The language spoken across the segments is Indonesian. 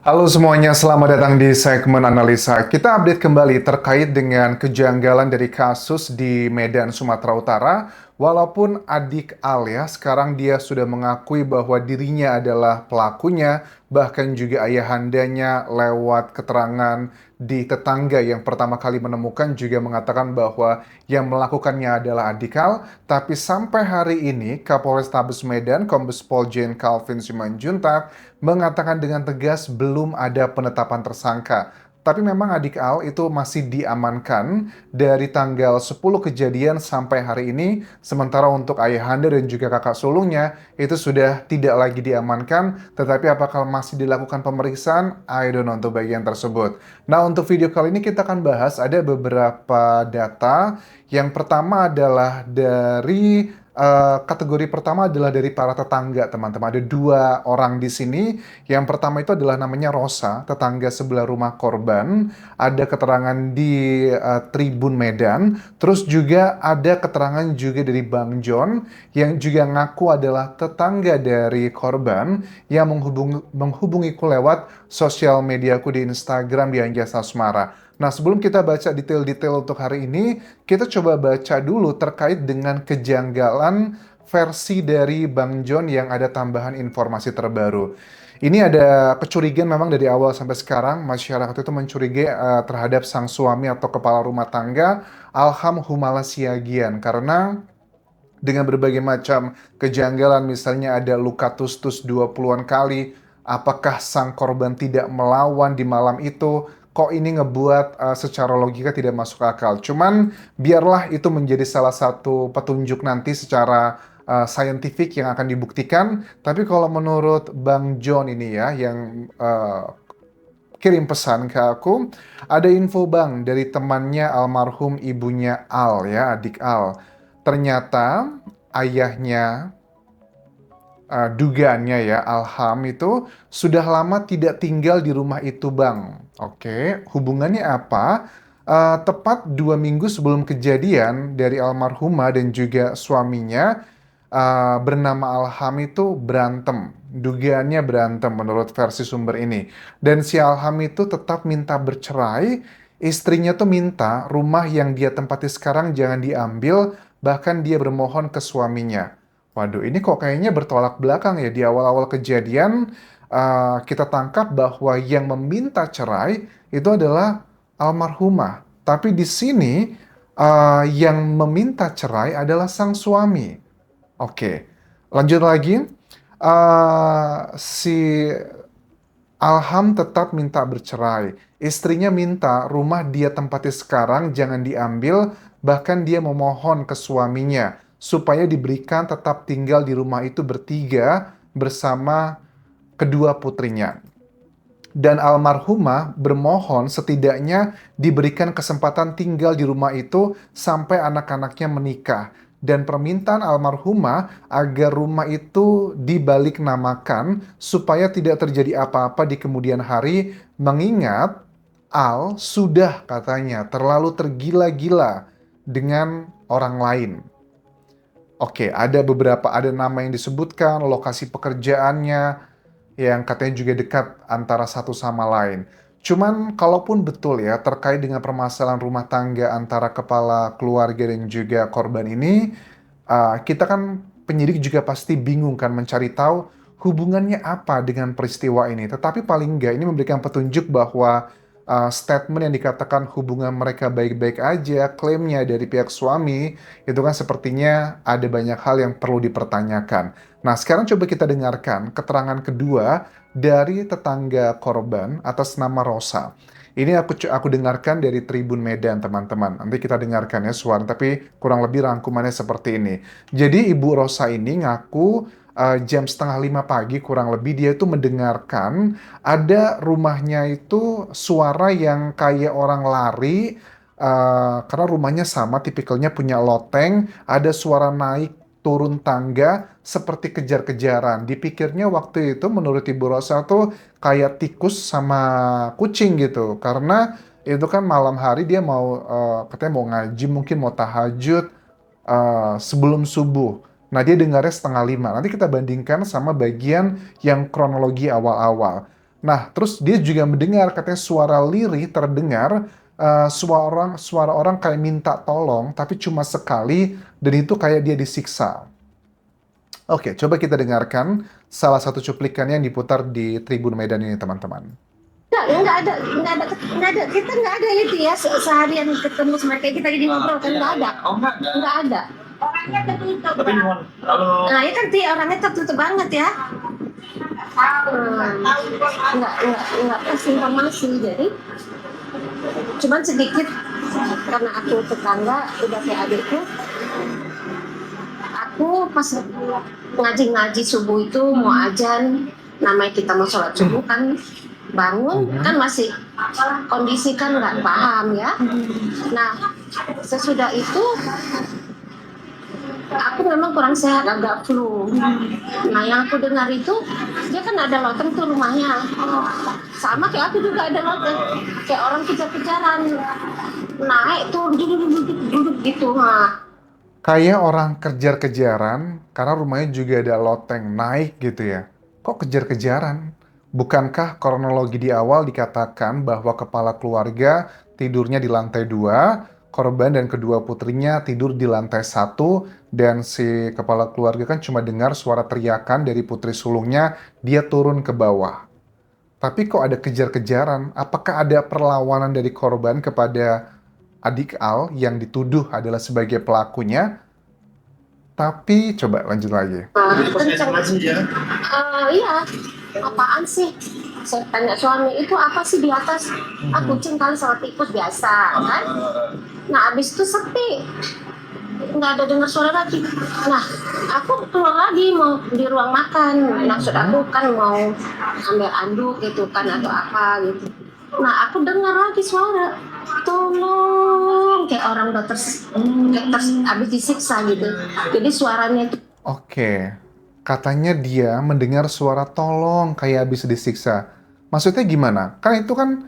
Halo semuanya, selamat datang di segmen analisa. Kita update kembali terkait dengan kejanggalan dari kasus di Medan, Sumatera Utara. Walaupun adik Al ya, sekarang dia sudah mengakui bahwa dirinya adalah pelakunya, bahkan juga ayahandanya lewat keterangan di tetangga yang pertama kali menemukan juga mengatakan bahwa yang melakukannya adalah adik Al. Tapi sampai hari ini, Kapolrestabes Medan, Kombes Pol Jen Calvin Simanjuntak, mengatakan dengan tegas belum ada penetapan tersangka. Tapi memang adik Al itu masih diamankan dari tanggal 10 kejadian sampai hari ini, sementara untuk ayahanda dan juga kakak sulungnya itu sudah tidak lagi diamankan, tetapi apakah masih dilakukan pemeriksaan? I don't know untuk bagian tersebut. Nah, untuk video kali ini kita akan bahas ada beberapa data. Yang pertama adalah dari kategori pertama adalah dari para tetangga, teman-teman. Ada dua orang di sini. Yang pertama itu adalah namanya Rosa, tetangga sebelah rumah korban. Ada keterangan di Tribun Medan. Terus juga ada keterangan juga dari Bang John yang juga ngaku adalah tetangga dari korban yang menghubungiku lewat sosial mediaku di Instagram di Anjasa Asmara. Nah, sebelum kita baca detail-detail untuk hari ini, kita coba baca dulu terkait dengan kejanggalan versi dari Bang John yang ada tambahan informasi terbaru. Ini ada kecurigaan memang dari awal sampai sekarang, masyarakat itu mencurigai terhadap sang suami atau kepala rumah tangga, Alham Humala Siagian, karena dengan berbagai macam kejanggalan, misalnya ada luka tus-tus 20-an kali, apakah sang korban tidak melawan di malam itu, kok ini ngebuat secara logika tidak masuk akal. Cuman biarlah itu menjadi salah satu petunjuk nanti secara saintifik yang akan dibuktikan. Tapi kalau menurut Bang John ini ya, yang kirim pesan ke aku, ada info Bang dari temannya almarhum ibunya Al ya, adik Al. Ternyata ayahnya, dugaannya ya, Alham itu sudah lama tidak tinggal di rumah itu, Bang. Oke, hubungannya apa? Tepat 2 minggu sebelum kejadian dari almarhumah dan juga suaminya bernama Alham itu berantem. Dugaannya berantem menurut versi sumber ini. Dan si Alham itu tetap minta bercerai. Istrinya tuh minta rumah yang dia tempati sekarang jangan diambil, bahkan dia bermohon ke suaminya. Waduh, ini kok kayaknya bertolak belakang ya. Di awal-awal kejadian, kita tangkap bahwa yang meminta cerai itu adalah almarhumah. Tapi di sini, yang meminta cerai adalah sang suami. Oke, lanjut lagi. Si Alham tetap minta bercerai. Istrinya minta rumah dia tempati sekarang jangan diambil, bahkan dia memohon ke suaminya supaya diberikan tetap tinggal di rumah itu bertiga bersama kedua putrinya. Dan almarhumah bermohon setidaknya diberikan kesempatan tinggal di rumah itu sampai anak-anaknya menikah. Dan permintaan almarhumah agar rumah itu dibalik namakan supaya tidak terjadi apa-apa di kemudian hari, mengingat Al sudah katanya terlalu tergila-gila dengan orang lain. Oke, ada nama yang disebutkan, lokasi pekerjaannya, yang katanya juga dekat antara satu sama lain. Cuman kalaupun betul ya terkait dengan permasalahan rumah tangga antara kepala keluarga dan juga korban ini, kita kan penyidik juga pasti bingung kan mencari tahu hubungannya apa dengan peristiwa ini. Tetapi paling enggak ini memberikan petunjuk bahwa statement yang dikatakan hubungan mereka baik-baik aja, klaimnya dari pihak suami, itu kan sepertinya ada banyak hal yang perlu dipertanyakan. Nah, sekarang coba kita dengarkan keterangan kedua dari tetangga korban atas nama Rosa. Ini aku dengarkan dari Tribun Medan, teman-teman. Nanti kita dengarkan ya suara, tapi kurang lebih rangkumannya seperti ini. Jadi Ibu Rosa ini ngaku jam setengah 5 pagi kurang lebih dia itu mendengarkan ada rumahnya itu suara yang kayak orang lari, karena rumahnya sama, tipikalnya punya loteng, ada suara naik turun tangga seperti kejar-kejaran. Dipikirnya waktu itu menurut Ibu Rosa tuh kayak tikus sama kucing gitu. Karena itu kan malam hari dia mau katanya mau ngaji, mungkin mau tahajud sebelum subuh. Nah, dia dengarnya setengah 5. Nanti kita bandingkan sama bagian yang kronologi awal-awal. Nah, terus dia juga mendengar katanya suara lirih terdengar, suara orang kayak minta tolong, tapi cuma sekali, dan itu kayak dia disiksa. Oke, coba kita dengarkan salah satu cuplikannya yang diputar di Tribun Medan ini, teman-teman. Nggak ada, kita nggak ada itu ya, seharian ketemu sama kayak kita jadi ngobrol kan nggak ada. Oh, Nggak ada. Orangnya tertutup. tapi kalau Nah, ya kan orangnya tertutup banget ya. Nggak kasih informasi, jadi cuman sedikit karena aku tetangga udah kayak adikku. Aku pas ngaji subuh itu mau azan, namanya kita mau sholat subuh kan bangun kan masih kondisi kan nggak paham ya. Nah, sesudah itu aku memang kurang sehat, agak flu. Nah, yang aku dengar itu dia kan ada loteng tuh rumahnya, sama kayak aku juga ada loteng, kayak orang kejar-kejaran naik turun duduk gitu. Nah, Kayak orang kejar-kejaran, karena rumahnya juga ada loteng naik gitu ya. Kok kejar-kejaran? Bukankah kronologi di awal dikatakan bahwa kepala keluarga tidurnya di lantai 2, korban dan kedua putrinya tidur di lantai 1, dan si kepala keluarga kan cuma dengar suara teriakan dari putri sulungnya, dia turun ke bawah. Tapi kok ada kejar-kejaran? Apakah ada perlawanan dari korban kepada adik Al yang dituduh adalah sebagai pelakunya? Tapi coba lanjut lagi. kenceng. Iya, apaan sih? Saya tanya suami, itu apa sih di atas? Kucing kali sama tikus biasa kan? Nah, abis itu sepi, nggak ada dengar suara lagi. Nah, aku keluar lagi mau di ruang makan. Maksud aku kan mau ambil anduk gitu kan atau apa gitu. Nah, aku dengar lagi suara, tolong, kayak orang udah abis disiksa gitu. Jadi suaranya itu Oke, katanya dia mendengar suara tolong kayak habis disiksa. Maksudnya gimana? Kan itu kan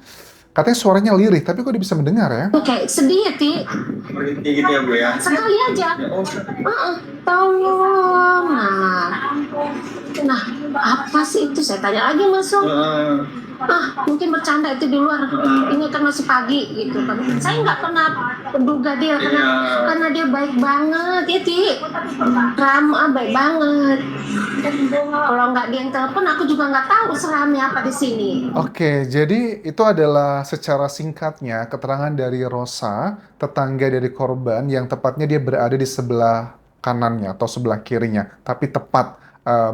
katanya suaranya lirih, tapi kok dia bisa mendengar ya? kayak sedih ya, Ti. berhenti gitu ya, Bu ya. Sekali aja. Tolong. Nah, apa sih itu? Saya tanya lagi masuk. Mungkin bercanda itu di luar. Ini kan masih pagi gitu kan. Saya nggak pernah menduga dia karena dia baik banget ya, Ti. Ramah, baik banget. Kalau nggak dia yang telepon, aku juga nggak tahu seramnya apa di sini. Oke, jadi itu adalah secara singkatnya keterangan dari Rosa, tetangga dari korban yang tepatnya dia berada di sebelah kanannya atau sebelah kirinya, tapi tepat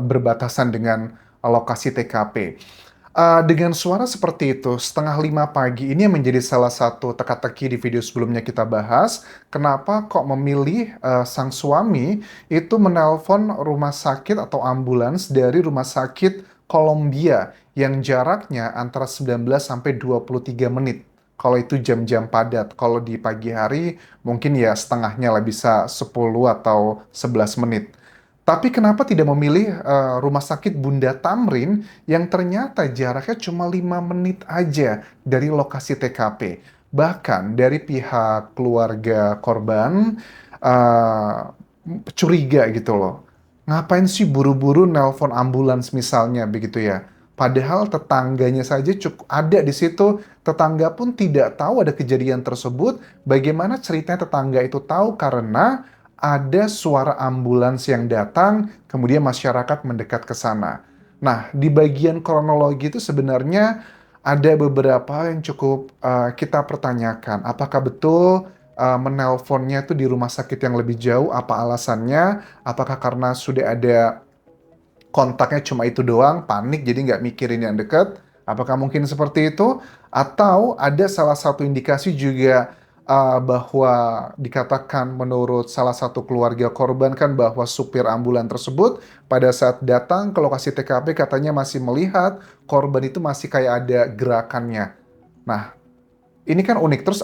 berbatasan dengan lokasi TKP. Dengan suara seperti itu, 4:30 pagi, ini yang menjadi salah satu teka-teki di video sebelumnya kita bahas, kenapa kok memilih sang suami itu menelpon rumah sakit atau ambulans dari rumah sakit Columbia yang jaraknya antara 19 sampai 23 menit. Kalau itu jam-jam padat, kalau di pagi hari mungkin ya setengahnya lah, bisa 10 atau 11 menit. Tapi kenapa tidak memilih rumah sakit Bunda Tamrin yang ternyata jaraknya cuma 5 menit aja dari lokasi TKP. Bahkan dari pihak keluarga korban eh, curiga gitu loh. Ngapain sih buru-buru nelpon ambulans misalnya begitu ya? Padahal tetangganya saja cukup ada di situ, tetangga pun tidak tahu ada kejadian tersebut. Bagaimana ceritanya tetangga itu tahu? Karena ada suara ambulans yang datang, kemudian masyarakat mendekat ke sana. Nah, di bagian kronologi itu sebenarnya ada beberapa yang cukup kita pertanyakan. Apakah betul menelponnya itu di rumah sakit yang lebih jauh? Apa alasannya? Apakah karena sudah ada kontaknya cuma itu doang, panik jadi nggak mikirin yang dekat? Apakah mungkin seperti itu? Atau ada salah satu indikasi juga bahwa dikatakan menurut salah satu keluarga korban kan bahwa supir ambulan tersebut pada saat datang ke lokasi TKP katanya masih melihat korban itu masih kayak ada gerakannya. Nah, ini kan unik. Terus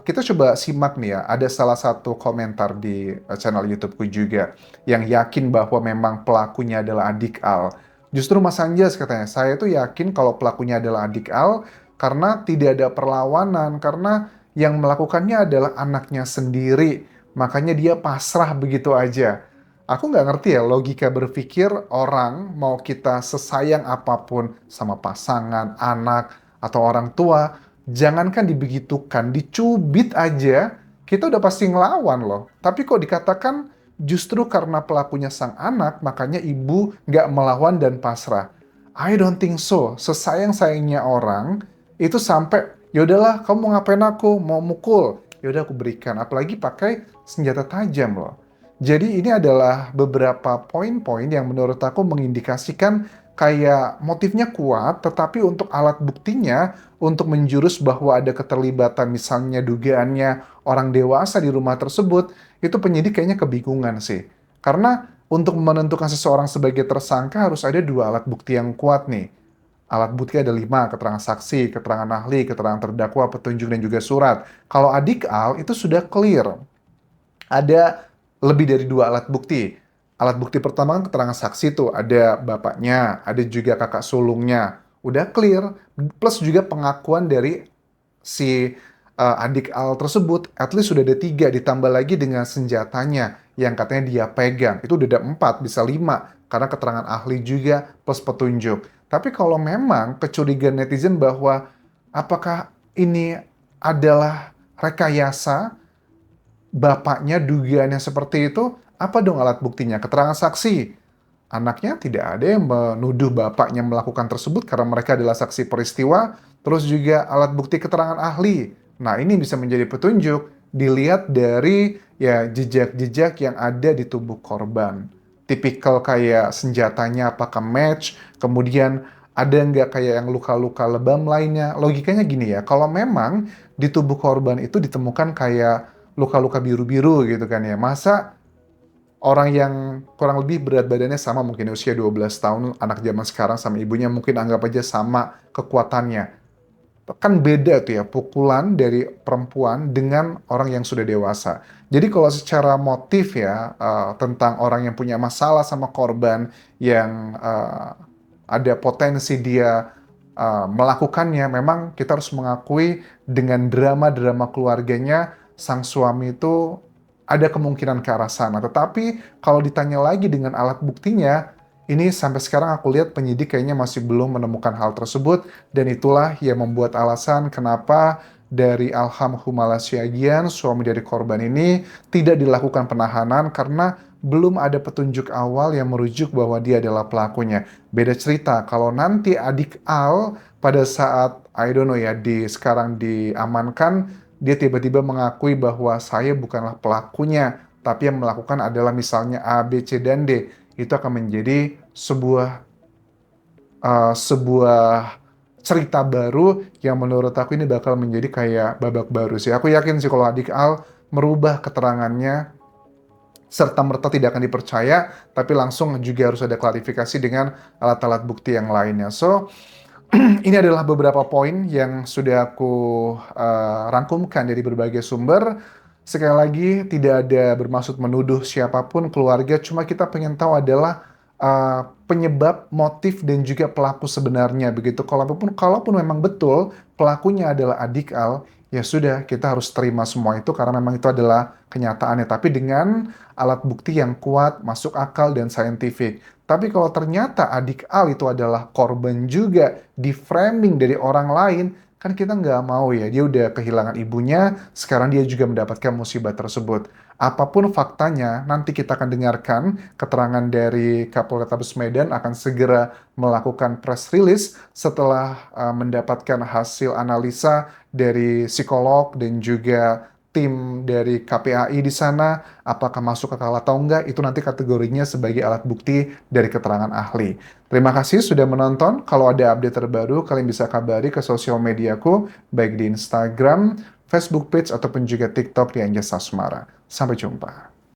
kita coba simak nih ya, ada salah satu komentar di channel YouTubeku juga yang yakin bahwa memang pelakunya adalah adik Al. Justru Mas Anjas katanya, saya tuh yakin kalau pelakunya adalah adik Al karena tidak ada perlawanan, karena yang melakukannya adalah anaknya sendiri. Makanya dia pasrah begitu aja. Aku nggak ngerti ya logika berpikir orang mau kita sesayang apapun sama pasangan, anak, atau orang tua, jangankan dibegitukan, dicubit aja, kita udah pasti ngelawan loh. Tapi kok dikatakan justru karena pelakunya sang anak, makanya ibu nggak melawan dan pasrah. I don't think so. Sesayang-sayangnya orang, itu sampai, yaudahlah kamu mau ngapain aku, mau mukul, yaudah aku berikan. Apalagi pakai senjata tajam loh. Jadi ini adalah beberapa poin-poin yang menurut aku mengindikasikan kayak motifnya kuat, tetapi untuk alat buktinya, untuk menjurus bahwa ada keterlibatan misalnya dugaannya orang dewasa di rumah tersebut, itu penyidik kayaknya kebingungan sih. Karena untuk menentukan seseorang sebagai tersangka harus ada dua alat bukti yang kuat nih. Alat bukti ada 5, keterangan saksi, keterangan ahli, keterangan terdakwa, petunjuk, dan juga surat. Kalau adik Al itu sudah clear. Ada lebih dari 2 alat bukti. Alat bukti pertama kan keterangan saksi tuh, ada bapaknya, ada juga kakak sulungnya. Udah clear, plus juga pengakuan dari si adik Al tersebut, at least sudah ada 3, ditambah lagi dengan senjatanya yang katanya dia pegang. Itu udah ada 4, bisa 5, karena keterangan ahli juga plus petunjuk. Tapi kalau memang kecurigaan netizen bahwa apakah ini adalah rekayasa, bapaknya dugaannya seperti itu, apa dong alat buktinya? Keterangan saksi. Anaknya tidak ada yang menuduh bapaknya melakukan tersebut karena mereka adalah saksi peristiwa, terus juga alat bukti keterangan ahli. Nah, ini bisa menjadi petunjuk dilihat dari ya jejak-jejak yang ada di tubuh korban. Tipikal kayak senjatanya apakah match, kemudian ada nggak kayak yang luka-luka lebam lainnya. Logikanya gini ya, kalau memang di tubuh korban itu ditemukan kayak luka-luka biru-biru gitu kan ya. Masa orang yang kurang lebih berat badannya sama mungkin usia 12 tahun, anak zaman sekarang sama ibunya mungkin anggap aja sama kekuatannya. Kan beda tuh ya pukulan dari perempuan dengan orang yang sudah dewasa. Jadi kalau secara motif ya tentang orang yang punya masalah sama korban yang ada potensi dia melakukannya, memang kita harus mengakui dengan drama-drama keluarganya sang suami itu ada kemungkinan ke arah sana. Tetapi kalau ditanya lagi dengan alat buktinya, ini sampai sekarang aku lihat penyidik kayaknya masih belum menemukan hal tersebut, dan itulah yang membuat alasan kenapa dari Alham Humala Siagian, suami dari korban ini, tidak dilakukan penahanan karena belum ada petunjuk awal yang merujuk bahwa dia adalah pelakunya. Beda cerita kalau nanti adik Al pada saat, I don't know ya, sekarang diamankan, dia tiba-tiba mengakui bahwa saya bukanlah pelakunya, tapi yang melakukan adalah misalnya A, B, C, dan D. Itu akan menjadi sebuah cerita baru yang menurut aku ini bakal menjadi kayak babak baru sih. Aku yakin sih kalau adik Al merubah keterangannya, serta-merta tidak akan dipercaya, tapi langsung juga harus ada klarifikasi dengan alat-alat bukti yang lainnya. So, ini adalah beberapa poin yang sudah aku rangkumkan dari berbagai sumber. Sekali lagi, tidak ada bermaksud menuduh siapapun keluarga, cuma kita pengen tahu adalah penyebab, motif, dan juga pelaku sebenarnya. Begitu, kalaupun memang betul pelakunya adalah adik Al, ya sudah, kita harus terima semua itu karena memang itu adalah kenyataannya. Tapi dengan alat bukti yang kuat, masuk akal, dan saintifik. Tapi kalau ternyata adik Al itu adalah korban juga, di framing dari orang lain, kan kita nggak mau ya, dia udah kehilangan ibunya, sekarang dia juga mendapatkan musibah tersebut. Apapun faktanya, nanti kita akan dengarkan keterangan dari Kapolres Medan akan segera melakukan press release setelah mendapatkan hasil analisa dari psikolog dan juga tim dari KPAI di sana, apakah masuk akal atau enggak, itu nanti kategorinya sebagai alat bukti dari keterangan ahli. Terima kasih sudah menonton. Kalau ada update terbaru, kalian bisa kabari ke sosial mediaku, baik di Instagram, Facebook page, ataupun juga TikTok di Anjas Asmara. Sampai jumpa.